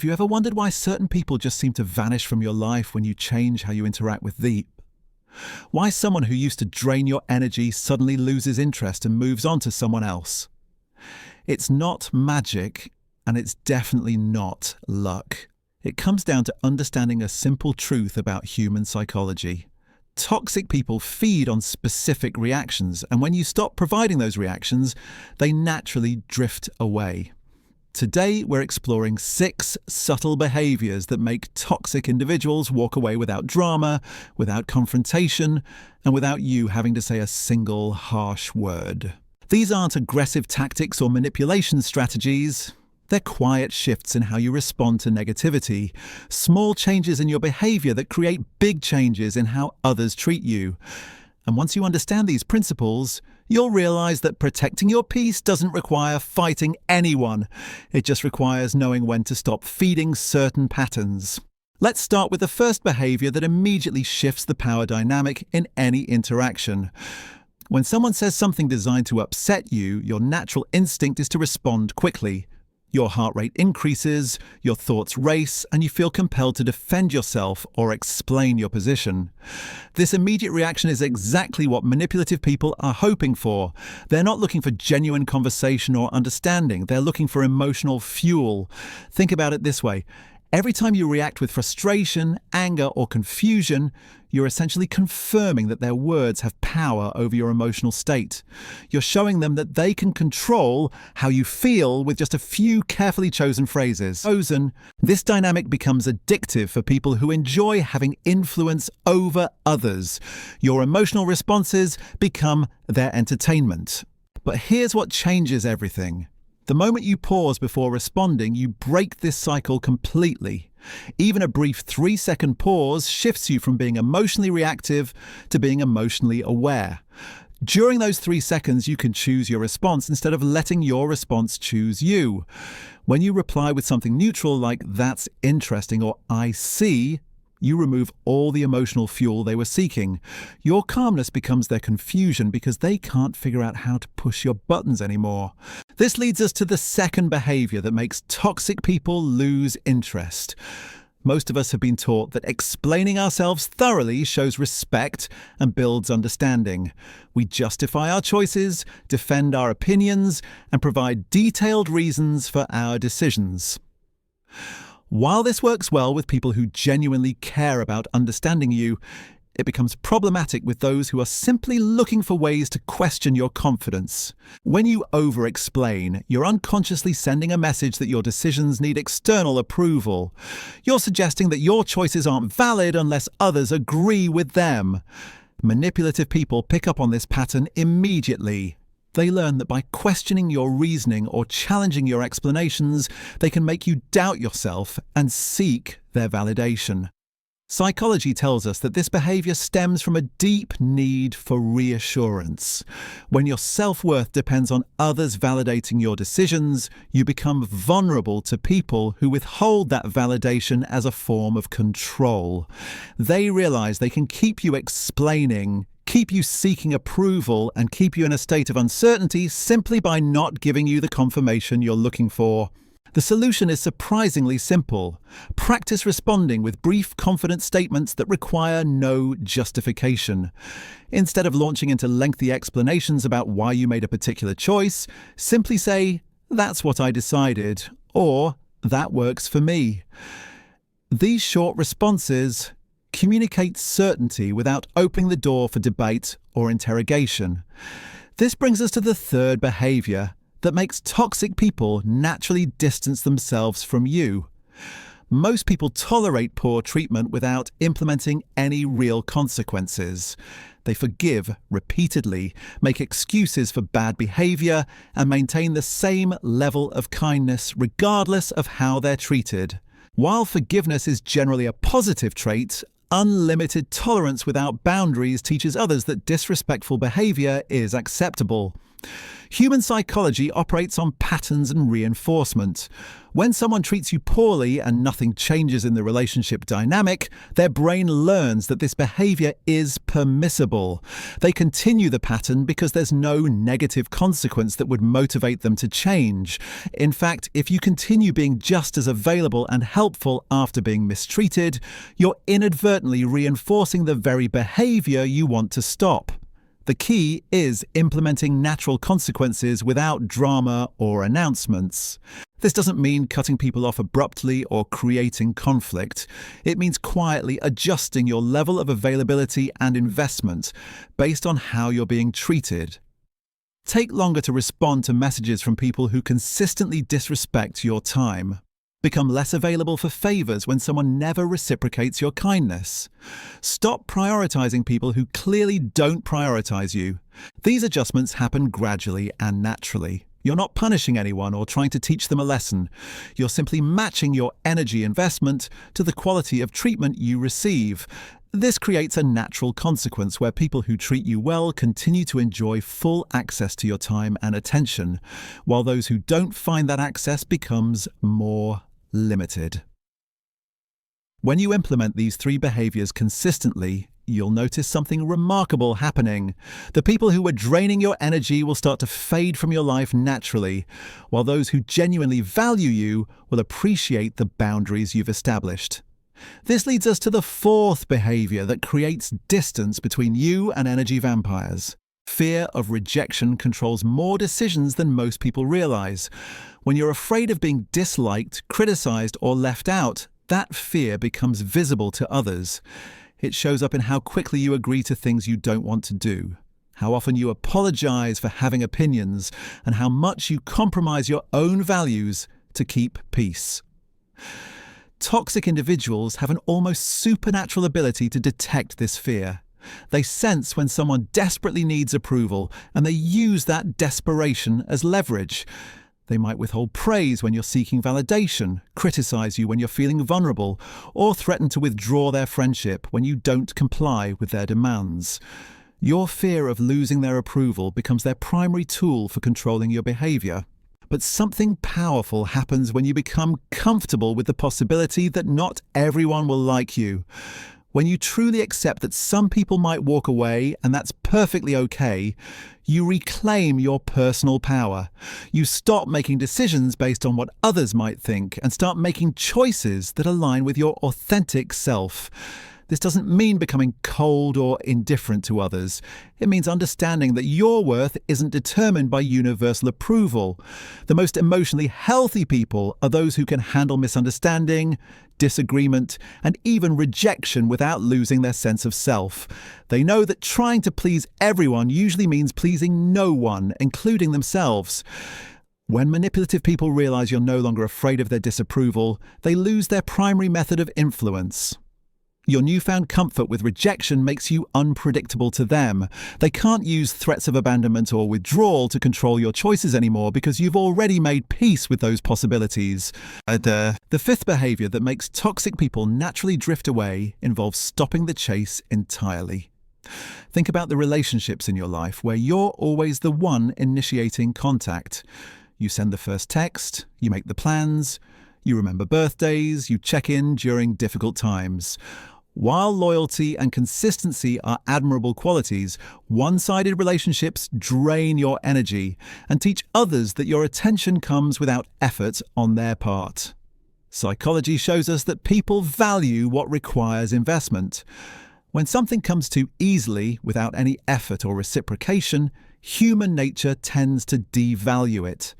Have you ever wondered why certain people just seem to vanish from your life when you change how you interact with them? Why someone who used to drain your energy suddenly loses interest and moves on to someone else? It's not magic, and it's definitely not luck. It comes down to understanding a simple truth about human psychology. Toxic people feed on specific reactions, and when you stop providing those reactions, they naturally drift away. Today, we're exploring 6 subtle behaviors that make toxic individuals walk away without drama, without confrontation, and without you having to say a single harsh word. These aren't aggressive tactics or manipulation strategies. They're quiet shifts in how you respond to negativity, small changes in your behavior that create big changes in how others treat you. And once you understand these principles, you'll realize that protecting your peace doesn't require fighting anyone. It just requires knowing when to stop feeding certain patterns. Let's start with the first behavior that immediately shifts the power dynamic in any interaction. When someone says something designed to upset you, your natural instinct is to respond quickly. Your heart rate increases, your thoughts race, and you feel compelled to defend yourself or explain your position. This immediate reaction is exactly what manipulative people are hoping for. They're not looking for genuine conversation or understanding. They're looking for emotional fuel. Think about it this way. Every time you react with frustration, anger, or confusion, you're essentially confirming that their words have power over your emotional state. You're showing them that they can control how you feel with just a few carefully chosen phrases. This dynamic becomes addictive for people who enjoy having influence over others. Your emotional responses become their entertainment. But here's what changes everything. The moment you pause before responding, you break this cycle completely. Even a brief 3-second pause shifts you from being emotionally reactive to being emotionally aware. During those 3 seconds, you can choose your response instead of letting your response choose you. When you reply with something neutral like "that's interesting" or "I see," you remove all the emotional fuel they were seeking. Your calmness becomes their confusion because they can't figure out how to push your buttons anymore. This leads us to the second behavior that makes toxic people lose interest. Most of us have been taught that explaining ourselves thoroughly shows respect and builds understanding. We justify our choices, defend our opinions, and provide detailed reasons for our decisions. While this works well with people who genuinely care about understanding you, it becomes problematic with those who are simply looking for ways to question your confidence. When you over-explain, you're unconsciously sending a message that your decisions need external approval. You're suggesting that your choices aren't valid unless others agree with them. Manipulative people pick up on this pattern immediately. They learn that by questioning your reasoning or challenging your explanations, they can make you doubt yourself and seek their validation. Psychology tells us that this behavior stems from a deep need for reassurance. When your self-worth depends on others validating your decisions, you become vulnerable to people who withhold that validation as a form of control. They realize they can keep you explaining, keep you seeking approval, and keep you in a state of uncertainty simply by not giving you the confirmation you're looking for. The solution is surprisingly simple. Practice responding with brief, confident statements that require no justification. Instead of launching into lengthy explanations about why you made a particular choice, simply say, "That's what I decided," or "That works for me." These short responses communicate certainty without opening the door for debate or interrogation. This brings us to the third behavior that makes toxic people naturally distance themselves from you. Most people tolerate poor treatment without implementing any real consequences. They forgive repeatedly, make excuses for bad behavior, and maintain the same level of kindness regardless of how they're treated. While forgiveness is generally a positive trait, unlimited tolerance without boundaries teaches others that disrespectful behavior is acceptable. Human psychology operates on patterns and reinforcement. When someone treats you poorly and nothing changes in the relationship dynamic, their brain learns that this behavior is permissible. They continue the pattern because there's no negative consequence that would motivate them to change. In fact, if you continue being just as available and helpful after being mistreated, you're inadvertently reinforcing the very behavior you want to stop. The key is implementing natural consequences without drama or announcements. This doesn't mean cutting people off abruptly or creating conflict. It means quietly adjusting your level of availability and investment based on how you're being treated. Take longer to respond to messages from people who consistently disrespect your time. Become less available for favors when someone never reciprocates your kindness. Stop prioritizing people who clearly don't prioritize you. These adjustments happen gradually and naturally. You're not punishing anyone or trying to teach them a lesson. You're simply matching your energy investment to the quality of treatment you receive. This creates a natural consequence where people who treat you well continue to enjoy full access to your time and attention, while those who don't find that access becomes more limited. When you implement these three behaviors consistently, you'll notice something remarkable happening. The people who were draining your energy will start to fade from your life naturally, while those who genuinely value you will appreciate the boundaries you've established. This leads us to the fourth behavior that creates distance between you and energy vampires. Fear of rejection controls more decisions than most people realize. When you're afraid of being disliked, criticized, or left out, that fear becomes visible to others. It shows up in how quickly you agree to things you don't want to do, how often you apologize for having opinions, and how much you compromise your own values to keep peace. Toxic individuals have an almost supernatural ability to detect this fear. They sense when someone desperately needs approval, and they use that desperation as leverage. They might withhold praise when you're seeking validation, criticize you when you're feeling vulnerable, or threaten to withdraw their friendship when you don't comply with their demands. Your fear of losing their approval becomes their primary tool for controlling your behavior. But something powerful happens when you become comfortable with the possibility that not everyone will like you. When you truly accept that some people might walk away and that's perfectly okay, you reclaim your personal power. You stop making decisions based on what others might think and start making choices that align with your authentic self. This doesn't mean becoming cold or indifferent to others. It means understanding that your worth isn't determined by universal approval. The most emotionally healthy people are those who can handle misunderstanding, disagreement, and even rejection without losing their sense of self. They know that trying to please everyone usually means pleasing no one, including themselves. When manipulative people realize you're no longer afraid of their disapproval, they lose their primary method of influence. Your newfound comfort with rejection makes you unpredictable to them. They can't use threats of abandonment or withdrawal to control your choices anymore because you've already made peace with those possibilities. The fifth behavior that makes toxic people naturally drift away involves stopping the chase entirely. Think about the relationships in your life where you're always the one initiating contact. You send the first text, you make the plans, you remember birthdays, you check in during difficult times. While loyalty and consistency are admirable qualities, one-sided relationships drain your energy and teach others that your attention comes without effort on their part. Psychology shows us that people value what requires investment. When something comes too easily without any effort or reciprocation, human nature tends to devalue it.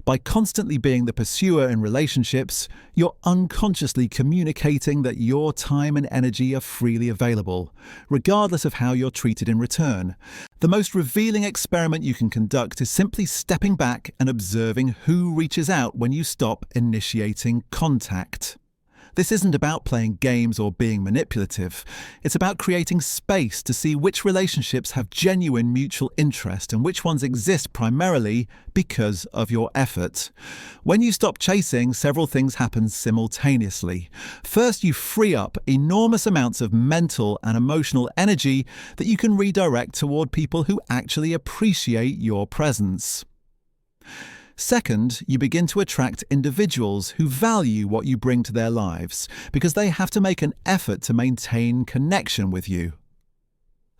By constantly being the pursuer in relationships, you're unconsciously communicating that your time and energy are freely available, regardless of how you're treated in return. The most revealing experiment you can conduct is simply stepping back and observing who reaches out when you stop initiating contact. This isn't about playing games or being manipulative. It's about creating space to see which relationships have genuine mutual interest and which ones exist primarily because of your effort. When you stop chasing, several things happen simultaneously. First, you free up enormous amounts of mental and emotional energy that you can redirect toward people who actually appreciate your presence. Second, you begin to attract individuals who value what you bring to their lives because they have to make an effort to maintain connection with you.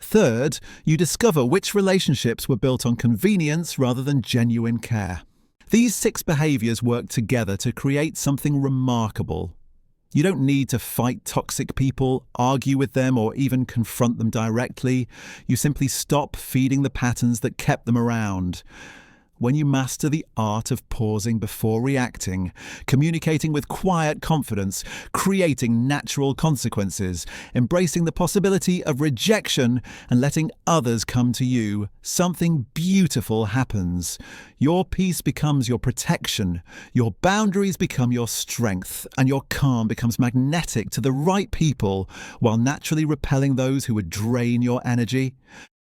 Third, you discover which relationships were built on convenience rather than genuine care. These 6 behaviors work together to create something remarkable. You don't need to fight toxic people, argue with them, or even confront them directly. You simply stop feeding the patterns that kept them around. When you master the art of pausing before reacting, communicating with quiet confidence, creating natural consequences, embracing the possibility of rejection, and letting others come to you, something beautiful happens. Your peace becomes your protection, your boundaries become your strength, and your calm becomes magnetic to the right people while naturally repelling those who would drain your energy.